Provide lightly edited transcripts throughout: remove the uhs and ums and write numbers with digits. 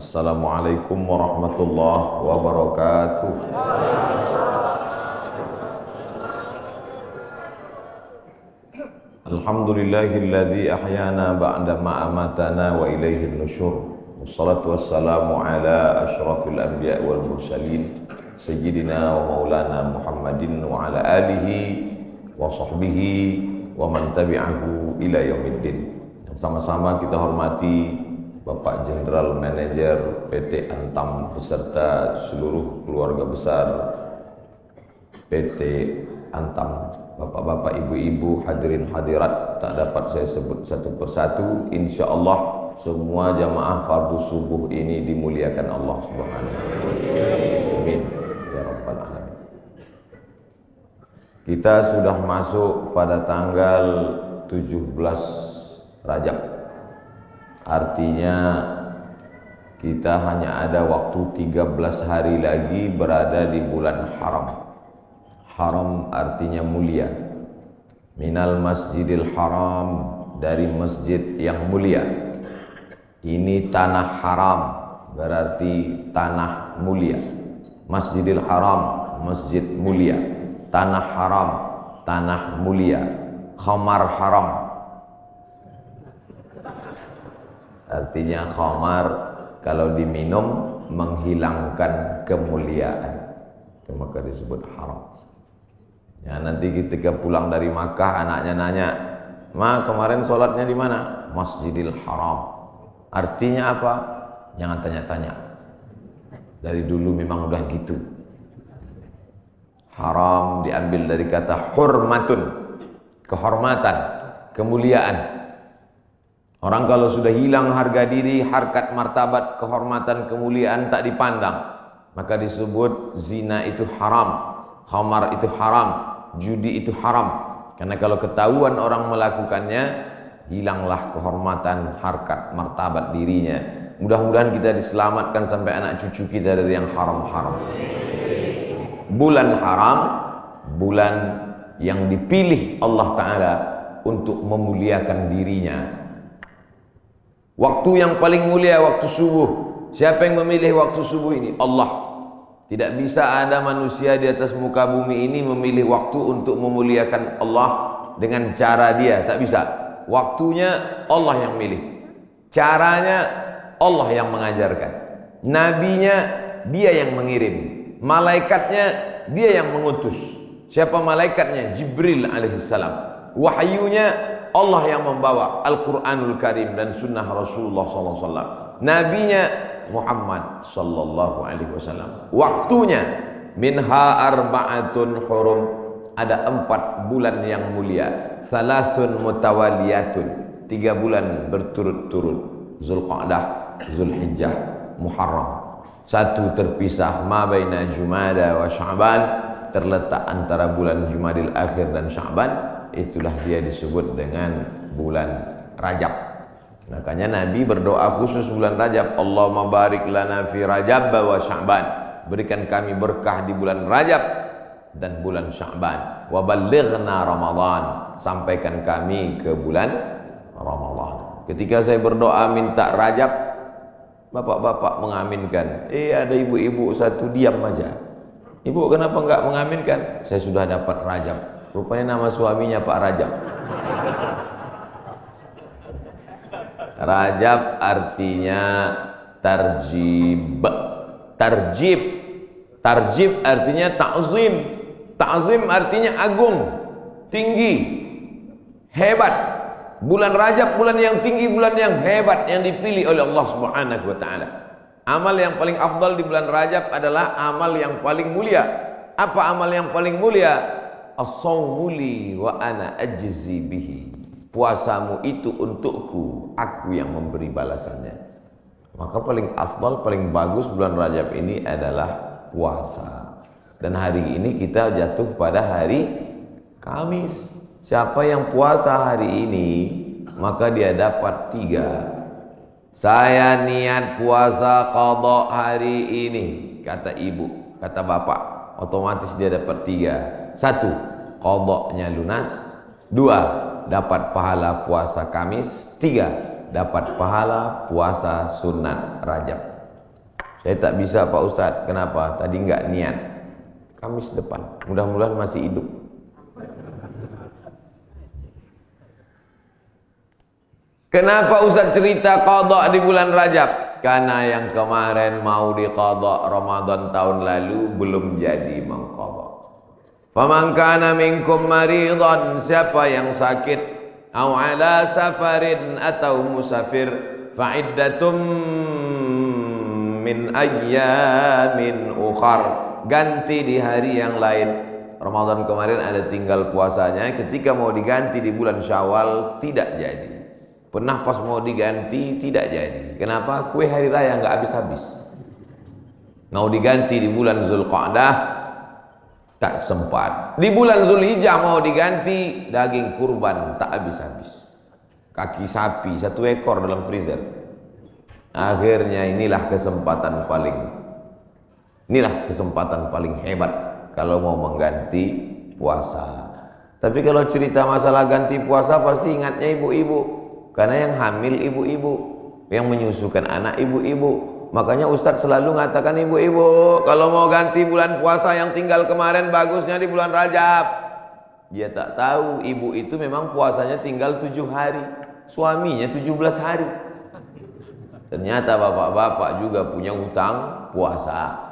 Assalamualaikum warahmatullahi wabarakatuh. Alhamdulillahilladzi ahyana ba'da ma amatana wa ilaihin nusyur. Wassalatu wassalamu ala asyrafil anbiya wal mursalin sayyidina wa maulana Muhammadin wa ala alihi wa sahbihi wa man tabi'ahu ila yaumiddin. Sama-sama kita hormati Bapak Jenderal Manajer PT Antam beserta seluruh keluarga besar PT Antam, bapak-bapak, ibu-ibu, hadirin hadirat, tak dapat saya sebut satu persatu. Insya Allah semua jamaah fardu subuh ini dimuliakan Allah Subhanahu wa Ta'ala. Amin ya rabbal alamin. Kita sudah masuk pada tanggal 17 Rajab. Artinya kita hanya ada waktu 13 hari lagi berada di bulan haram. Haram artinya mulia. Minal masjidil haram, dari masjid yang mulia. Ini tanah haram, berarti tanah mulia. Masjidil haram, masjid mulia. Tanah haram, tanah mulia. Khamar haram, artinya khamar kalau diminum menghilangkan kemuliaan, itu maka disebut haram. Ya, nanti ketika pulang dari Makkah anaknya nanya, "Ma, kemarin sholatnya di mana?" Masjidil Haram. Artinya apa? Jangan tanya-tanya. Dari dulu memang udah gitu. Haram diambil dari kata hurmatun, kehormatan, kemuliaan. Orang kalau sudah hilang harga diri, harkat, martabat, kehormatan, kemuliaan tak dipandang, maka disebut zina itu haram, khamar itu haram, judi itu haram. Karena kalau ketahuan orang melakukannya, hilanglah kehormatan, harkat, martabat dirinya. Mudah-mudahan kita diselamatkan sampai anak cucu kita dari yang haram-haram. Bulan haram, bulan yang dipilih Allah Ta'ala untuk memuliakan dirinya. Waktu yang paling mulia waktu subuh. Siapa yang memilih waktu subuh ini? Allah. Tidak bisa ada manusia di atas muka bumi ini memilih waktu untuk memuliakan Allah dengan cara dia. Tak bisa. Waktunya Allah yang milih. Caranya Allah yang mengajarkan. Nabinya dia yang mengirim. Malaikatnya dia yang mengutus. Siapa malaikatnya? Jibril alaihissalam. Wahyunya Allah yang membawa Al-Quranul Karim dan sunnah Rasulullah SAW. Nabinya Muhammad sallallahu alaihi wasallam. Waktunya minha arba'atun hurum, ada 4 bulan yang mulia. Salasun mutawaliyatun, 3 bulan berturut-turut. Zulqa'dah, Zulhijjah, Muharram. 1 terpisah, ma baina Jumada wa Sya'ban, terletak antara bulan Jumadil Akhir dan Sya'ban. Itulah dia disebut dengan bulan Rajab. Makanya Nabi berdoa khusus bulan Rajab, Allahumma barik lana fi Rajab wa Sya'ban, berikan kami berkah di bulan Rajab dan bulan Sya'ban. Wa ballighna Ramadan, sampaikan kami ke bulan Ramadan. Ketika saya berdoa minta Rajab, bapak-bapak mengaminkan. Ada ibu-ibu satu diam aja. Ibu kenapa enggak mengaminkan? Saya sudah dapat Rajab. Rupanya nama suaminya Pak Rajab. Rajab artinya tarjib. Tarjib. Tarjib artinya ta'zim. Ta'zim artinya agung, tinggi, hebat. Bulan Rajab bulan yang tinggi, bulan yang hebat yang dipilih oleh Allah Subhanahu wa Ta'ala. Amal yang paling afdal di bulan Rajab adalah amal yang paling mulia. Apa amal yang paling mulia? As-sawmu li wa ana ajzi bihi. Puasamu itu untukku, aku yang memberi balasannya. Maka paling afdal, paling bagus bulan Rajab ini adalah puasa. Dan hari ini kita jatuh pada hari Kamis. Siapa yang puasa hari ini, maka dia dapat 3. Saya niat puasa qadha hari ini, kata ibu, kata bapak, otomatis dia dapat 3. 1, qadhanya lunas. 2, dapat pahala puasa Kamis. 3, dapat pahala puasa sunat Rajab. Saya tak bisa Pak Ustadz. Kenapa? Tadi nggak niat. Kamis depan. Mudah-mudahan masih hidup. Kenapa Ustadz cerita qadha di bulan Rajab? Karena yang kemarin mau diqadha Ramadan tahun lalu belum jadi mengqadha. Faman kana minkum maridan, siapa yang sakit, au ala safarin atau musafir, fa iddatum min ayyamin ukhar, ganti di hari yang lain. Ramadan kemarin ada tinggal puasanya, ketika mau diganti di bulan Syawal tidak jadi. Pernah pas mau diganti tidak jadi. Kenapa? Kue hari raya nggak habis-habis. Mau diganti di bulan Zulqa'dah tak sempat. Di bulan Zulhijjah mau diganti, daging kurban tak habis-habis. Kaki sapi 1 ekor dalam freezer. Akhirnya inilah kesempatan paling hebat kalau mau mengganti puasa. Tapi kalau cerita masalah ganti puasa pasti ingatnya ibu-ibu. Karena yang hamil ibu-ibu, yang menyusukan anak ibu-ibu. Makanya Ustadz selalu mengatakan ibu-ibu, kalau mau ganti bulan puasa yang tinggal kemarin bagusnya di bulan Rajab. Dia tak tahu ibu itu memang puasanya tinggal 7 hari, suaminya 17 hari. Ternyata bapak-bapak juga punya hutang puasa.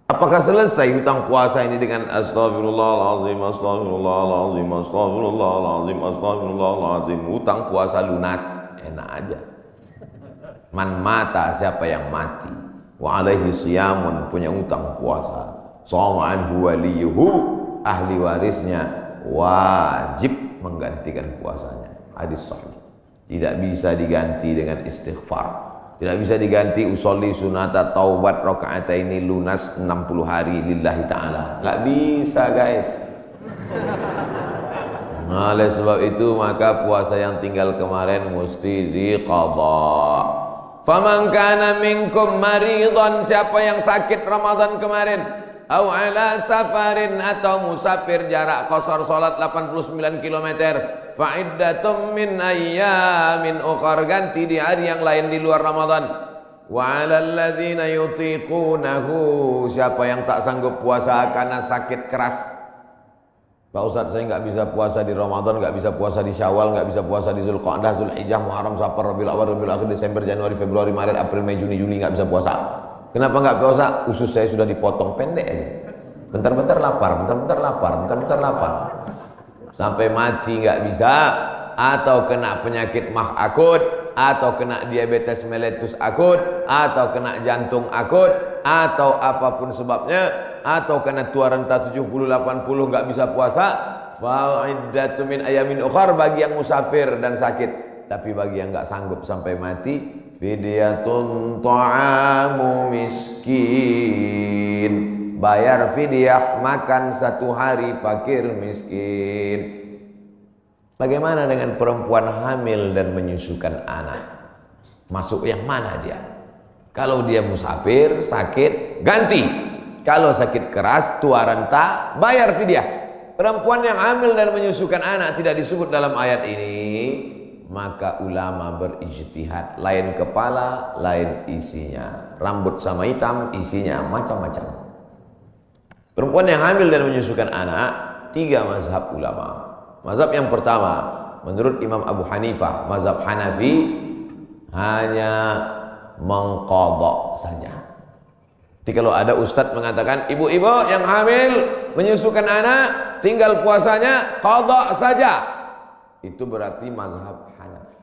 Apakah selesai hutang puasa ini dengan astagfirullahaladzim, astagfirullahaladzim, astagfirullahaladzim, astagfirullahaladzim? Hutang puasa lunas, enak aja. Man mata, siapa yang mati, wa alaihi siyamun, punya hutang puasa, shoma anhu waliyuhu, ahli warisnya wajib menggantikan puasanya. Hadis sahih. Tidak bisa diganti dengan istighfar. Tidak bisa diganti usolli sunata taubat rakaataini lunas 60 hari lillahi ta'ala. Nggak bisa guys. Nah, oleh sebab itu maka puasa yang tinggal kemarin mesti diqadha. Faman kana minkum maridan, siapa yang sakit Ramadan kemarin, au ala safarin, atau musafir jarak qasar salat 89 km, fa iddatum min ayyamin ukhar, ganti di hari yang lain di luar Ramadan. Wa 'alal ladzina yutiqunahu, siapa yang tak sanggup puasa karena sakit keras. Pak Ustadz, saya nggak bisa puasa di Ramadan, nggak bisa puasa di Syawal, nggak bisa puasa di Zulqa'dah, Zulhijjah, Muharram, Safar, Rabiul Awal, Rabiul Akhir, Desember, Januari, Februari, Maret, April, Mei, Juni, Juli, nggak bisa puasa. Kenapa nggak puasa? Usus saya sudah dipotong pendek aja. Bentar-bentar lapar, bentar-bentar lapar, bentar-bentar lapar. Sampai mati nggak bisa, atau kena penyakit mah akut, atau kena diabetes mellitus akut, atau kena jantung akut, atau apapun sebabnya, atau kena tua renta 70-80 nggak bisa puasa, fa'iddatu min ayamin ukhar, bagi yang musafir dan sakit. Tapi bagi yang nggak sanggup sampai mati, fidyatun ta'amu miskin, bayar fidyah makan 1 hari fakir miskin. Bagaimana dengan perempuan hamil dan menyusukan anak? Masuk yang mana dia? Kalau dia musafir, sakit, ganti. Kalau sakit keras, tua renta, bayar fidyah. Perempuan yang hamil dan menyusukan anak tidak disebut dalam ayat ini, maka ulama berijtihad, lain kepala, lain isinya. Rambut sama hitam, isinya macam-macam. Perempuan yang hamil dan menyusukan anak, 3 mazhab ulama. Mazhab yang pertama, menurut Imam Abu Hanifah, mazhab Hanafi, hanya mengqadha saja. Jadi kalau ada ustadz mengatakan, ibu-ibu yang hamil menyusukan anak, tinggal puasanya qadha saja, itu berarti mazhab Hanafi.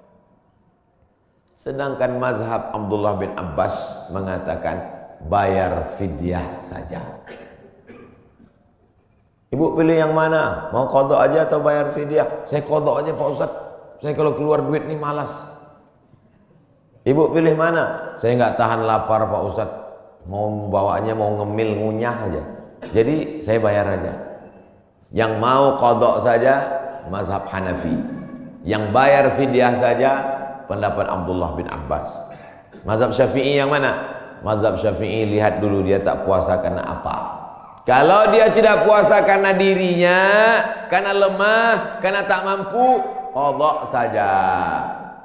Sedangkan mazhab Abdullah bin Abbas mengatakan bayar fidyah saja. Ibu pilih yang mana? Mau qadha aja atau bayar fidyah? Saya qadha aja Pak Ustadz. Saya kalau keluar duit nih malas. Ibu pilih mana? Saya nggak tahan lapar Pak Ustadz. Mau bawanya mau ngemil ngunyah aja. Jadi saya bayar aja. Yang mau qadha saja mazhab Hanafi. Yang bayar fidyah saja pendapat Abdullah bin Abbas. Mazhab Syafi'i yang mana? Mazhab Syafi'i lihat dulu dia tak puasa karena apa. Kalau dia tidak puasa karena dirinya, karena lemah, karena tak mampu, qadha saja.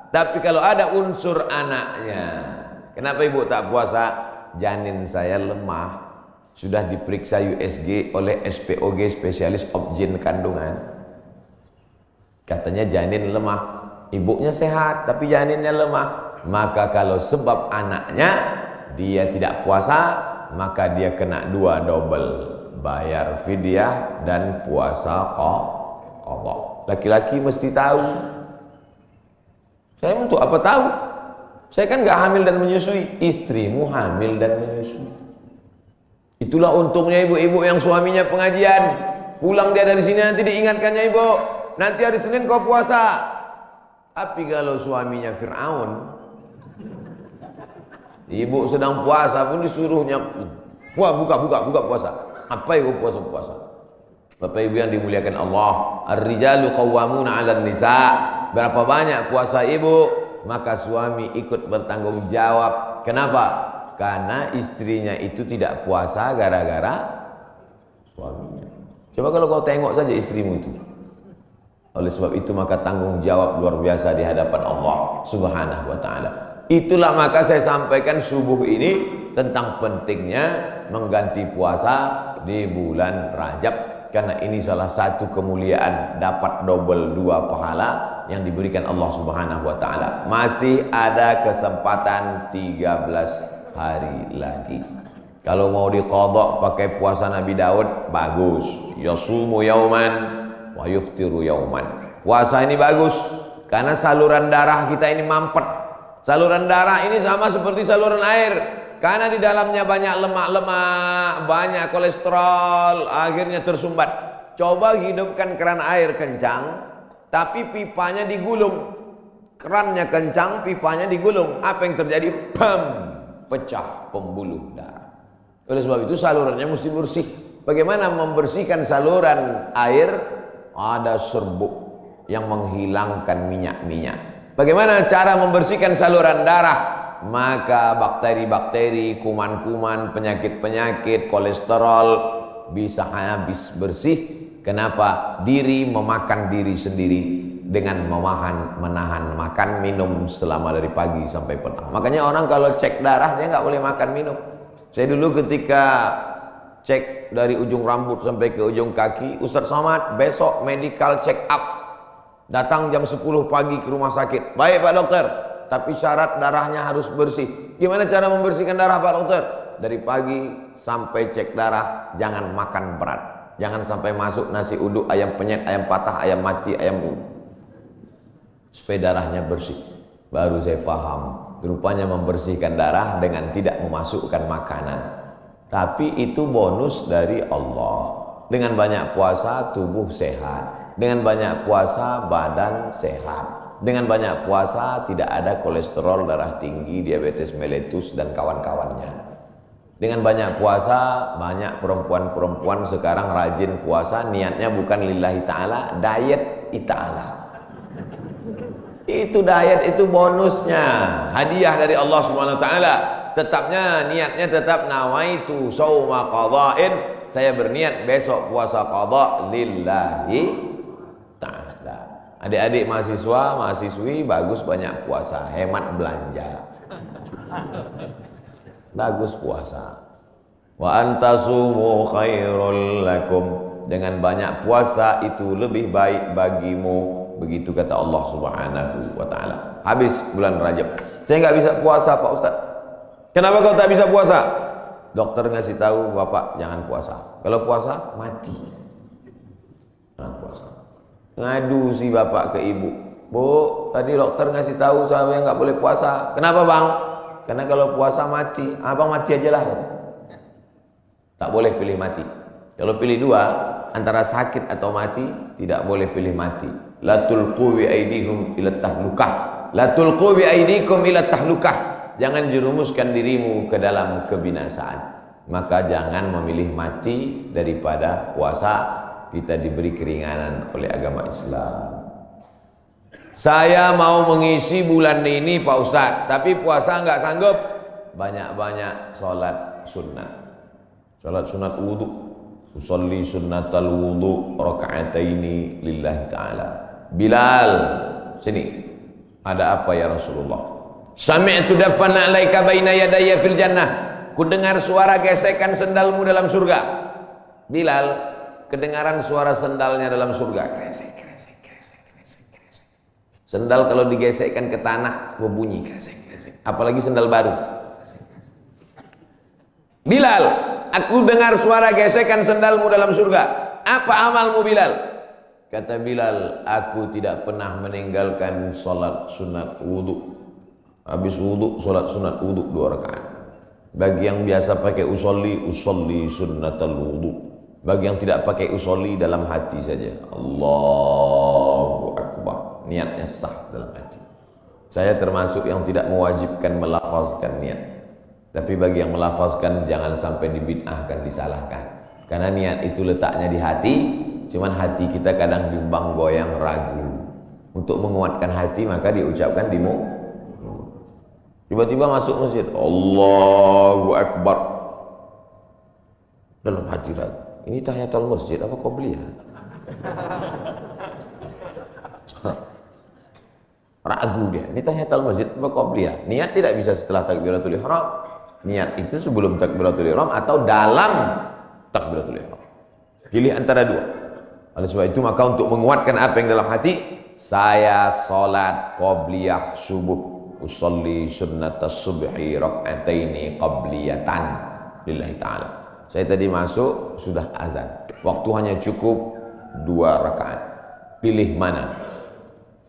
Tapi kalau ada unsur anaknya, kenapa ibu tak puasa? janin saya lemah, sudah diperiksa USG oleh SPOG, spesialis objin kandungan. Katanya janin lemah, ibunya sehat tapi janinnya lemah. Maka kalau sebab anaknya dia tidak puasa, maka dia kena 2 double, bayar fidyah dan puasa qadha. Laki-laki mesti tahu. Saya untuk apa tahu? Saya kan nggak hamil dan menyusui. Istrimu hamil dan menyusui. Itulah untungnya ibu-ibu yang suaminya pengajian. Pulang dia dari sini nanti diingatkannya, ibu, nanti hari Senin kau puasa. Tapi kalau suaminya Fir'aun, ibu sedang puasa pun disuruhnya buka puasa. Apa itu puasa? Bapak Ibu yang dimuliakan Allah, ar-rijalu qawwamuna 'alan nisa. Berapa banyak puasa ibu, maka suami ikut bertanggung jawab. Kenapa? Karena istrinya itu tidak puasa gara-gara suaminya. Coba kalau kau tengok saja istrimu itu. Oleh sebab itu maka tanggung jawab luar biasa di hadapan Allah Subhanahu wa taala. Itulah maka saya sampaikan subuh ini tentang pentingnya mengganti puasa di bulan Rajab, karena ini salah satu kemuliaan, dapat double 2 pahala yang diberikan Allah Subhanahu wa taala. Masih ada kesempatan 13 hari lagi. Kalau mau diqadha pakai puasa Nabi Daud, bagus. Yasumu yauman wa yuftiru yauman. Puasa ini bagus karena saluran darah kita ini mampet. Saluran darah ini sama seperti saluran air, karena di dalamnya banyak lemak-lemak, banyak kolesterol, akhirnya tersumbat. Coba hidupkan keran air kencang, tapi pipanya digulung. Kerannya kencang, pipanya digulung. Apa yang terjadi? Bam! Pecah pembuluh darah. Oleh sebab itu salurannya mesti bersih. Bagaimana membersihkan saluran air? Ada serbuk yang menghilangkan minyak-minyak. Bagaimana cara membersihkan saluran darah? Maka bakteri-bakteri, kuman-kuman, penyakit-penyakit, kolesterol bisa habis bersih. Kenapa? Diri memakan diri sendiri dengan menahan makan minum selama dari pagi sampai petang. Makanya orang kalau cek darah dia nggak boleh makan minum. Saya dulu ketika cek dari ujung rambut sampai ke ujung kaki, Ustaz Somad besok medical check up, datang jam 10 pagi ke rumah sakit. Baik Pak Dokter, tapi syarat darahnya harus bersih. Gimana cara membersihkan darah Pak Dokter? Dari pagi sampai cek darah jangan makan berat, jangan sampai masuk nasi uduk, ayam penyet, ayam patah, ayam mati, ayam supaya darahnya bersih. Baru saya paham, rupanya membersihkan darah dengan tidak memasukkan makanan. Tapi itu bonus dari Allah. Dengan banyak puasa tubuh sehat, dengan banyak puasa badan sehat, dengan banyak puasa tidak ada kolesterol darah tinggi, diabetes mellitus dan kawan-kawannya. Dengan banyak puasa, banyak perempuan-perempuan sekarang rajin puasa, niatnya bukan lillahi ta'ala, diet ta'ala. Itu diet, itu bonusnya, hadiah dari Allah Subhanahu wa taala. Tetapnya niatnya tetap nawaitu shauma qadha'in, saya berniat besok puasa qadha lillahi ta'ala. Adik-adik mahasiswa, mahasiswi bagus banyak puasa, hemat belanja. Bagus puasa. Wa antasumu khairul lakum, dengan banyak puasa itu lebih baik bagimu. Begitu kata Allah Subhanahu wa taala. Habis bulan Rajab, saya nggak bisa puasa Pak Ustaz. Kenapa kau tak bisa puasa? Dokter ngasih tahu Bapak jangan puasa. Kalau puasa mati. Jangan puasa. Ngadu si bapak ke ibu, Bu, tadi dokter ngasih tahu saya nggak boleh puasa. Kenapa Bang? Karena kalau puasa mati. Abang mati aja lah. Tak boleh pilih mati. Kalau pilih dua, antara sakit atau mati, tidak boleh pilih mati. La tulqu bi aydikum ila tahlukah. La tulqu bi aydikum ila tahlukah. Jangan jerumuskan dirimu ke dalam kebinasaan. Maka jangan memilih mati daripada puasa. Kita diberi keringanan oleh agama Islam. Saya mau mengisi bulan ini Pak Ustadz, tapi puasa nggak sanggup. Banyak-banyak sholat sunnah. Sholat sunat wudhu. Usolli sunnatal wudhu raka'ataini lillahi ta'ala. Bilal, sini. Ada apa ya Rasulullah? Sami'tu dafana alaika baina yadayya fil jannah. ku dengar suara gesekan sendalmu dalam surga. Bilal, kedengaran suara sendalnya dalam surga. Kresek, kresek, kresek, kresek, kresek. Sendal kalau digesekkan ke tanah berbunyi kresek, kresek. Apalagi sendal baru. Bilal, aku dengar suara gesekan sendalmu dalam surga. Apa amalmu Bilal? Kata Bilal, aku tidak pernah meninggalkan sholat sunat wudhu. Habis wudhu, sholat sunat wudhu 2 rakaat. Bagi yang biasa pakai usolli, usolli sunnatal wudhu. Bagi yang tidak pakai usolli, dalam hati saja. Allahu Akbar. Niatnya sah dalam hati. Saya termasuk yang tidak mewajibkan melafazkan niat. Tapi bagi yang melafazkan, jangan sampai dibid'ahkan, disalahkan. Karena niat itu letaknya di hati. Cuman hati kita kadang bimbang, goyang, ragu. Untuk menguatkan hati maka diucapkan di mulut. Tiba-tiba masuk masjid, Allahu Akbar. Dalam hati ragu, ini tahiyatul masjid apa qobliyah? Ragu dia, ini tahiyatul masjid apa qobliyah? Niat tidak bisa setelah takbiratul ihram. Niat itu sebelum takbiratul ihram atau dalam takbiratul ihram. Pilih antara dua. Oleh sebab itu maka untuk menguatkan apa yang dalam hati, saya sholat qobliyah subuh. Usolli sunnatas subhi rak'ataini qabliyatan lillahi ta'ala. Saya tadi masuk sudah azan. Waktu hanya cukup 2 rakaat. Pilih mana?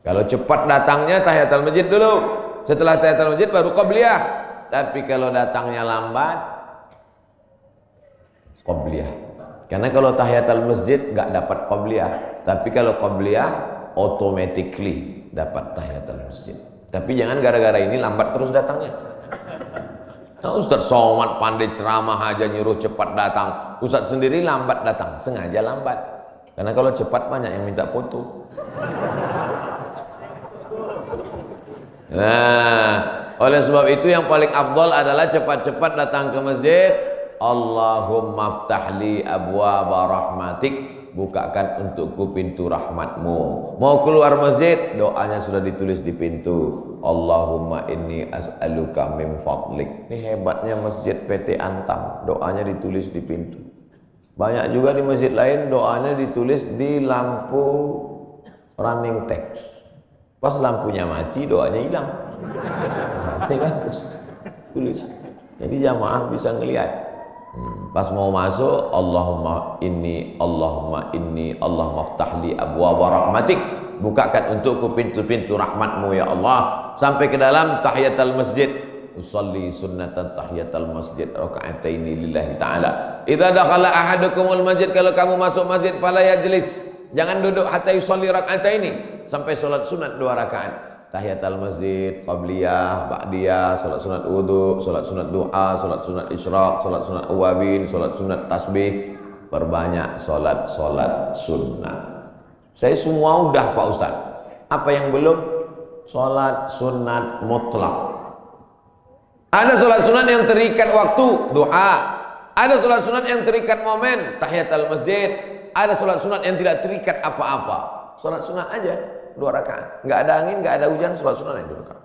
Kalau cepat datangnya tahiyatul masjid dulu. Setelah tahiyatul masjid baru qabliyah. Tapi kalau datangnya lambat qabliyah. Karena kalau tahiyatul masjid enggak dapat qabliyah, tapi kalau qabliyah automatically dapat tahiyatul masjid. Tapi jangan gara-gara ini lambat terus datangnya. Nah, Ustaz Somad pandai ceramah aja nyuruh cepat datang. Ustaz sendiri lambat datang, sengaja lambat. Karena kalau cepat banyak yang minta foto. Nah, oleh sebab itu yang paling afdal adalah cepat-cepat datang ke masjid. Allahumma ftahli abwaaba rahmatik. Bukakan untukku pintu rahmatmu. Mau keluar masjid, doanya sudah ditulis di pintu. Allahumma inni as'aluka min fadlik. Ini hebatnya masjid PT Antam, doanya ditulis di pintu. Banyak juga di masjid lain doanya ditulis di lampu running text. Pas lampunya mati, doanya hilang. Tulis. Jadi jamaah bisa ngelihat. Pas mau masuk, Allahumma inni, Allahumma ftahli abwaaba rahmatik. Bukakan untukku pintu-pintu rahmatmu ya Allah. Sampai ke dalam tahiyatul masjid. Usolli sunnatan tahiyatul masjid raka'ataini lillahi ta'ala. Idza dakhala ahadukumul masjid, kalau kamu masuk masjid fala yajlis. Jangan duduk hatta yusolli raka'ataini, sampai salat sunat 2 rakaat. Tahiyatul masjid, qabliyah, ba'diyah, salat sunat wudu, salat sunat duha, salat sunat isyraq, salat sunat awabin, salat sunat tasbih. Perbanyak salat sunnah. Saya semua udah Pak Ustaz. Apa yang belum? Salat sunat mutlak. Ada salat sunat yang terikat waktu, duha. Ada salat sunat yang terikat momen, tahiyatul masjid. Ada salat sunat yang tidak terikat apa-apa. Salat sunat aja 2 rakaat. Enggak ada angin, enggak ada hujan, salat sunat aja 2 rakaat.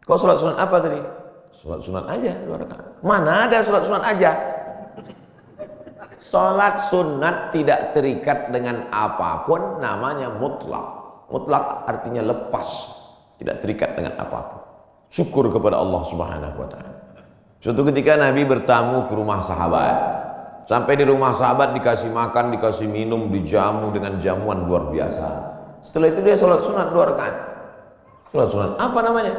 Kau salat sunat apa tadi? Salat sunat aja 2 rakaat. Mana ada salat sunat aja? Salat sunat tidak terikat dengan apapun, namanya mutlak. Mutlak artinya lepas, tidak terikat dengan apapun. Syukur kepada Allah Subhanahu wa taala. Suatu ketika Nabi bertamu ke rumah sahabat. Sampai di rumah sahabat dikasih makan, dikasih minum, dijamu dengan jamuan luar biasa. Setelah itu dia sholat sunat 2 rakaat. Sholat sunat apa namanya?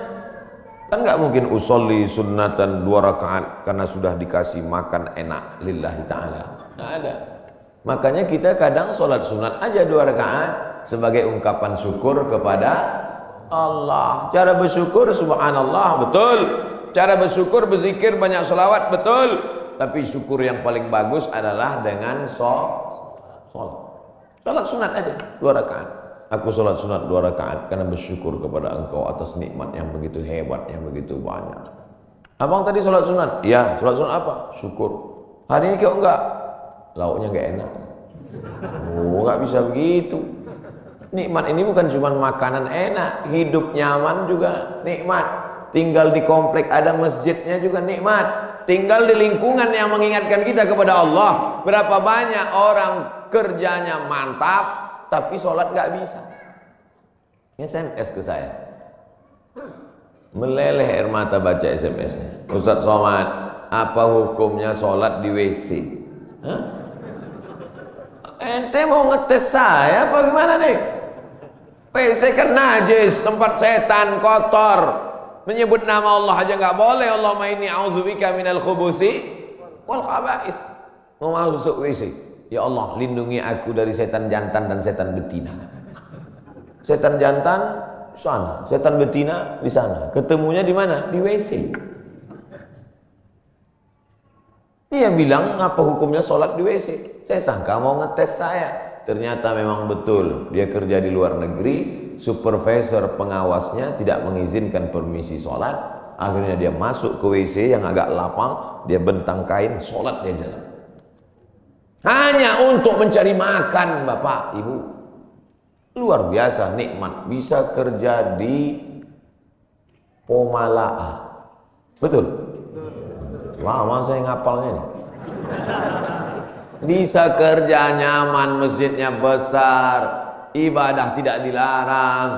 Kan nggak mungkin usolli sunnatan 2 rakaat karena sudah dikasih makan enak lillahi ta'ala. Nggak ada. Makanya kita kadang sholat sunat aja 2 rakaat sebagai ungkapan syukur kepada Allah. Cara bersyukur subhanallah, betul. Cara bersyukur berzikir banyak selawat, betul. Tapi syukur yang paling bagus adalah dengan sholat. Sholat sunat aja 2 rakaat. Aku sholat sunat 2 rakaat karena bersyukur kepada engkau atas nikmat yang begitu hebat, yang begitu banyak. Abang tadi sholat sunat? Iya. Sholat sunat apa? Syukur. Hari ini kok enggak? Lauknya enggak enak. Oh, enggak bisa begitu. Nikmat ini bukan cuma makanan enak, hidup nyaman juga nikmat. Tinggal di komplek ada masjidnya juga nikmat. tinggal di lingkungan yang mengingatkan kita kepada Allah. Berapa banyak orang kerjanya mantap, tapi sholat nggak bisa. SMS ke saya, meleleh air mata baca SMS-nya. Ustaz Somad, apa hukumnya sholat di WC? Hah? Ente mau ngetes saya apa gimana nih? WC kan najis, tempat setan, kotor. Menyebut nama Allah aja nggak boleh. Allahumma inni a'udzubika minal khubusi wal khaba'is. Mau masuk WC, ya Allah lindungi aku dari setan jantan dan setan betina. Setan jantan di sana, setan betina di sana. Ketemunya di mana? Di WC. Dia bilang apa hukumnya sholat di WC? Saya sangka mau ngetes saya. Ternyata memang betul. Dia kerja di luar negeri, supervisor pengawasnya tidak mengizinkan permisi sholat. Akhirnya dia masuk ke WC yang agak lapang, dia bentang kain, sholat di dalam. Hanya untuk mencari makan, Bapak, Ibu. Luar biasa nikmat, bisa kerja di Pomalaa. Betul? Lama saya ngapalnya nih. Bisa kerja nyaman, masjidnya besar, ibadah tidak dilarang,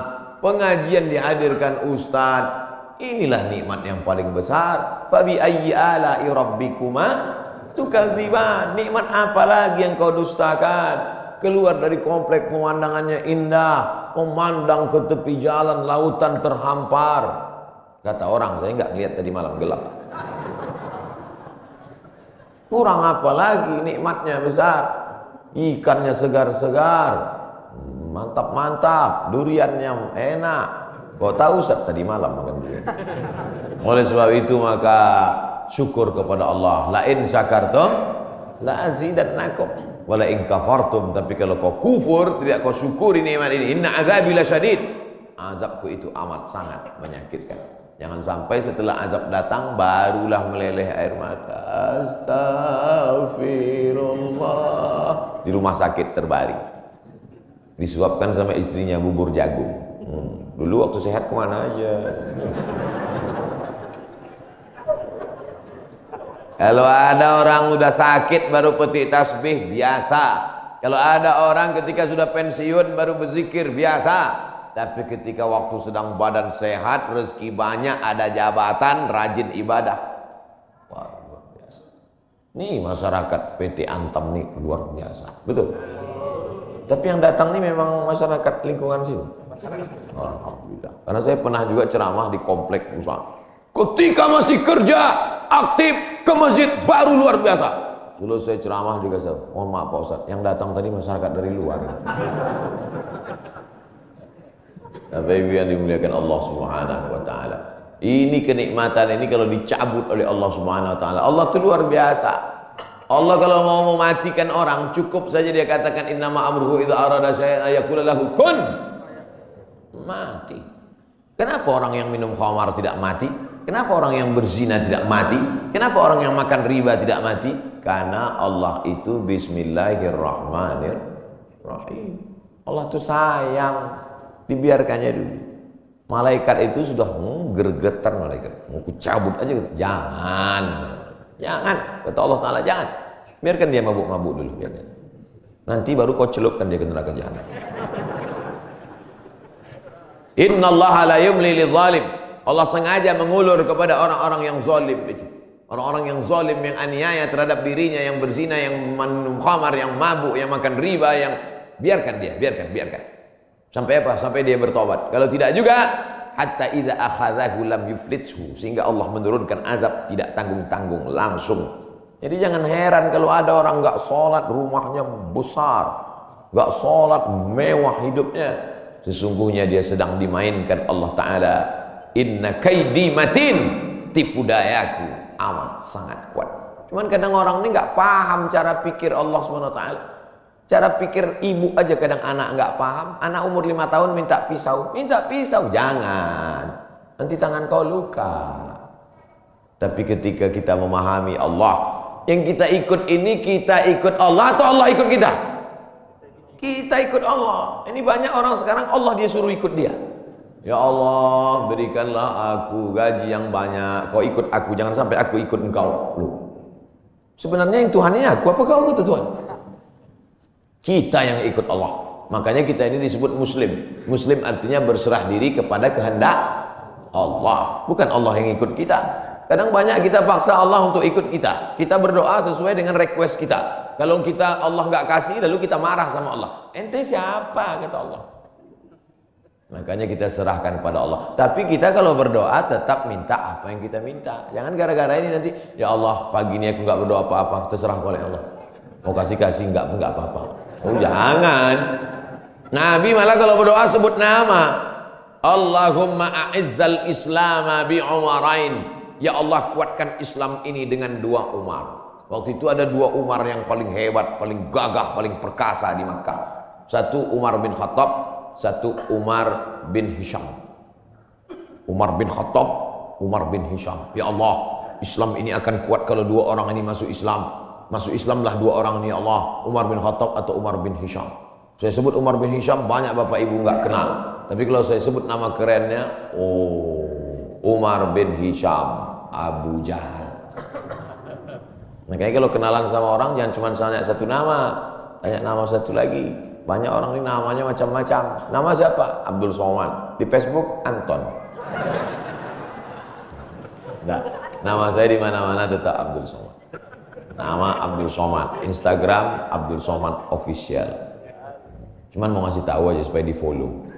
pengajian dihadirkan ustadz. Inilah nikmat yang paling besar. Fabi ayyi ala'i rabbikuma tukadziban. Nikmat apa lagi yang kau dustakan? Keluar dari komplek pemandangannya indah, memandang ke tepi jalan, lautan terhampar. Kata orang, saya nggak lihat tadi malam gelap. Kurang apa lagi, nikmatnya besar. Ikannya segar-segar, mantap-mantap, duriannya enak. Kau tahu Ustaz tadi malam makan durian. Oleh sebab itu maka syukur kepada Allah. La in syakartum la azidannakum. Wala in kafartum, tapi kalau kau kufur, tidak kau syukuri nikmat ini, inna azabi lasyadid, azabku itu amat sangat menyakitkan. Jangan sampai setelah azab datang barulah meleleh air mata. Astagfirullah. Di rumah sakit terbaring, disuapkan sama istrinya bubur jagung. Dulu waktu sehat kemana aja. Kalau ada orang udah sakit baru petik tasbih, biasa. Kalau ada orang ketika sudah pensiun baru berzikir, biasa. Tapi ketika waktu sedang badan sehat, rezeki banyak, ada jabatan, rajin ibadah, wah, luar biasa. Nih masyarakat PT Antam nih luar biasa, betul. Tapi yang datang nih memang masyarakat lingkungan sini. Alhamdulillah. Karena saya pernah juga ceramah di komplek perusahaan. Ketika masih kerja aktif ke masjid baru luar biasa. Selesai ceramah dikasih, mohon maaf Pak Ustaz, yang datang tadi masyarakat dari luar. Bapak Ibu yang dimuliakan Allah Subhanahu wa taala. Ini kenikmatan ini kalau dicabut oleh Allah Subhanahu wa taala, Allah itu luar biasa. Allah kalau mau mematikan orang cukup saja dia katakan innama amruhu idza arada syai'an ayaqula lahu kun, mati. Kenapa orang yang minum khamar tidak mati? Kenapa orang yang berzina tidak mati? Kenapa orang yang makan riba tidak mati? Karena Allah itu bismillahirrahmanirrahim. Allah itu sayang, dibiarkannya dulu. Malaikat itu sudah gergetan malaikat, mau cabut aja. Jangan, kata Allah Taala, jangan. Biarkan dia mabuk-mabuk dulu, biarkan. Nanti baru kau celupkan dia ke neraka jahanam. Innallaha la yumli lidzalim. Allah sengaja mengulur kepada orang-orang yang zalim itu. Orang-orang yang zalim, yang aniaya terhadap dirinya, yang berzina, yang minum khamar, yang mabuk, yang makan riba, yang biarkan dia, biarkan. Sampai apa? Sampai dia bertobat. Kalau tidak juga, hatta idza akhadhahu lam yuflithu, sehingga Allah menurunkan azab tidak tanggung-tanggung langsung. Jadi jangan heran kalau ada orang enggak sholat, rumahnya besar, enggak sholat, mewah hidupnya. Sesungguhnya dia sedang dimainkan Allah Ta'ala. Inna kaidi matin, tipu dayaku amat sangat kuat. Cuman kadang orang ini nggak paham cara pikir Allah SWT. Cara pikir ibu aja kadang anak nggak paham. Anak umur 5 tahun minta pisau, jangan, nanti tangan kau luka. Tapi ketika kita memahami Allah, yang kita ikut ini, kita ikut Allah atau Allah ikut kita? Kita ikut Allah. Ini banyak orang sekarang Allah dia suruh ikut dia. Ya Allah, berikanlah aku gaji yang banyak. Kau ikut aku, jangan sampai aku ikut engkau. Loh. Sebenarnya yang Tuhannya aku, apa kau kata Tuhan? Kita yang ikut Allah. Makanya kita ini disebut Muslim. Muslim artinya berserah diri kepada kehendak Allah. Bukan Allah yang ikut kita. Kadang banyak kita paksa Allah untuk ikut kita. Kita berdoa sesuai dengan request kita. Kalau kita Allah nggak kasih, lalu kita marah sama Allah. Ente siapa? Kata Allah. Makanya kita serahkan pada Allah. Tapi kita kalau berdoa tetap minta apa yang kita minta. Jangan gara-gara ini nanti, ya Allah pagi ini aku nggak berdoa apa-apa, terserah oleh Allah. Mau kasih nggak apa-apa. Oh jangan. Nabi malah kalau berdoa sebut nama. Allahumma a'izzal islama bi umarain. Ya Allah kuatkan Islam ini dengan 2 Umar. Waktu itu ada 2 Umar yang paling hebat, paling gagah, paling perkasa di Makkah. Satu Umar bin Khattab, satu Umar bin Hisham. Umar bin Khattab, Umar bin Hisham. Ya Allah, Islam ini akan kuat kalau 2 orang ini masuk Islam. Masuk Islamlah 2 orang ini ya Allah, Umar bin Khattab atau Umar bin Hisham. Saya sebut Umar bin Hisham, banyak bapak ibu nggak kenal. Tapi kalau saya sebut nama kerennya, oh, Umar bin Hisham, Abu Jahal. Makanya kalau kenalan sama orang jangan cuma tanya satu nama, tanya nama satu lagi. Banyak orang ini namanya macam-macam. Nama siapa? Abdul Somad. Di Facebook Anton. Nah, nama saya di mana-mana tetap Abdul Somad. Nama Abdul Somad. Instagram Abdul Somad Official. Cuman mau ngasih tahu aja supaya di follow.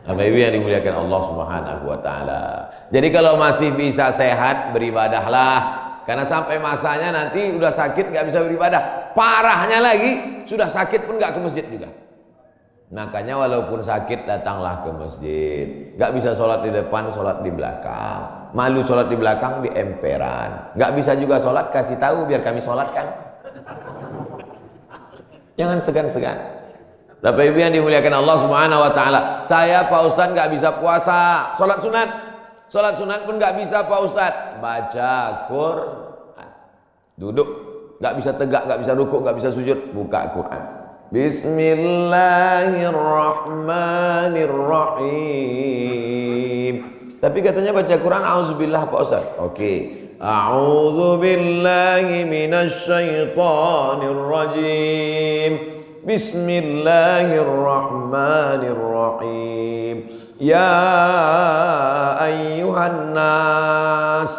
Bapak Ibu yang dimuliakan Allah Subhanahu wa taala. Jadi kalau masih bisa sehat, beribadahlah. Karena sampai masanya nanti udah sakit nggak bisa beribadah. Parahnya lagi, sudah sakit pun nggak ke masjid juga. Makanya walaupun sakit datanglah ke masjid. Nggak bisa sholat di depan, sholat di belakang. Malu sholat di belakang di emperan. Nggak bisa juga sholat, kasih tahu biar kami sholatkan. Jangan segan-segan. Bapak Ibu yang dimuliakan Allah Subhanahu wa taala. Saya Pak Ustadz nggak bisa puasa, sholat sunat. Sholat sunat pun nggak bisa Pak Ustadz. Baca Quran. Duduk, nggak bisa tegak, nggak bisa rukuk, nggak bisa sujud. Buka Quran. Bismillahirrahmanirrahim. Tapi katanya baca Quran auzubillah Pak Ustadz. Oke. A'udzubillahi minasyaitonirrajim. Bismillahirrahmanirrahim. Ya ayyuhan nas,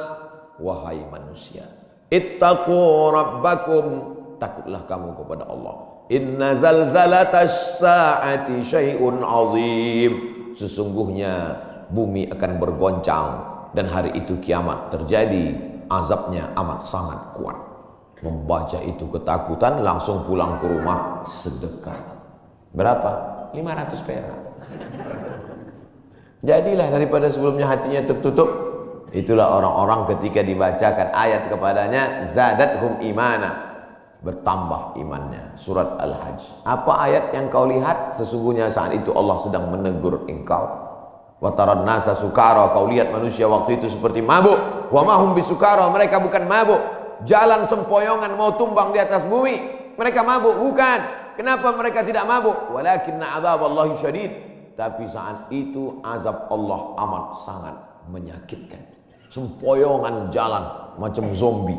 wahai manusia, ittaqu rabbakum, takutlah kamu kepada Allah. Inna zalzalatas saati syai'un azim. Sesungguhnya bumi akan bergoncang dan hari itu kiamat terjadi, azabnya amat sangat kuat. Membaca itu ketakutan, langsung pulang ke rumah sedekah. Berapa? 500 perak. Jadilah daripada sebelumnya hatinya tertutup. Itulah orang-orang ketika dibacakan ayat kepadanya, zadathum imana, bertambah imannya. Surat Al-Hajj. Apa ayat yang kau lihat? Sesungguhnya saat itu Allah sedang menegur engkau. Wa taran nasa sukara, kau lihat manusia waktu itu seperti mabuk. Wa mahum bisukara, mereka bukan mabuk. Jalan sempoyongan mau tumbang di atas bumi, mereka mabuk? Bukan. Kenapa mereka tidak mabuk? Walakinna adzaballahi syadid. Tapi saat itu azab Allah amat sangat menyakitkan. Sempoyongan jalan macam zombie.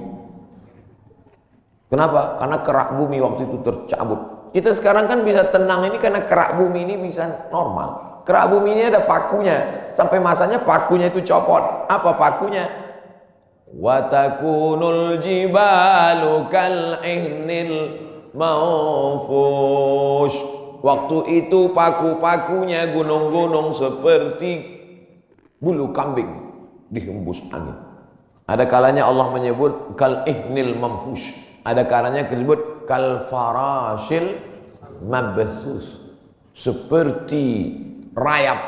Kenapa? Karena kerak bumi waktu itu tercabut. Kita sekarang kan bisa tenang ini karena kerak bumi ini bisa normal. Kerak bumi ini ada pakunya. Sampai masanya pakunya itu copot. Apa pakunya? Wa takunul jibalu kal'ihnil manfush. Waktu itu paku-pakunya gunung-gunung seperti bulu kambing dihembus angin. Ada kalanya Allah menyebut kal'ihnil manfush. Ada kalanya disebut kal farashil mabthus, seperti rayap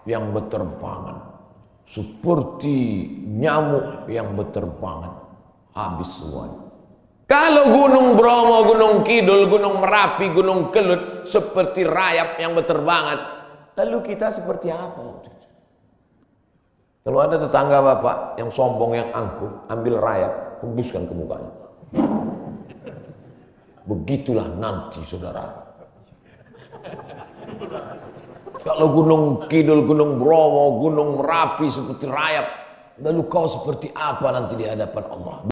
yang berterbangan, seperti nyamuk yang berterbangan. Habis semuanya. Kalau Gunung Bromo, Gunung Kidul, Gunung Merapi, Gunung Kelut seperti rayap yang berterbangan, lalu kita seperti apa? Kalau ada tetangga bapak yang sombong, yang angkuh, ambil rayap, hembuskan ke mukanya. Begitulah nanti saudara. Kalau Gunung Kidul, Gunung Bromo, Gunung Merapi seperti rayap, lalu kau seperti apa nanti di hadapan Allah?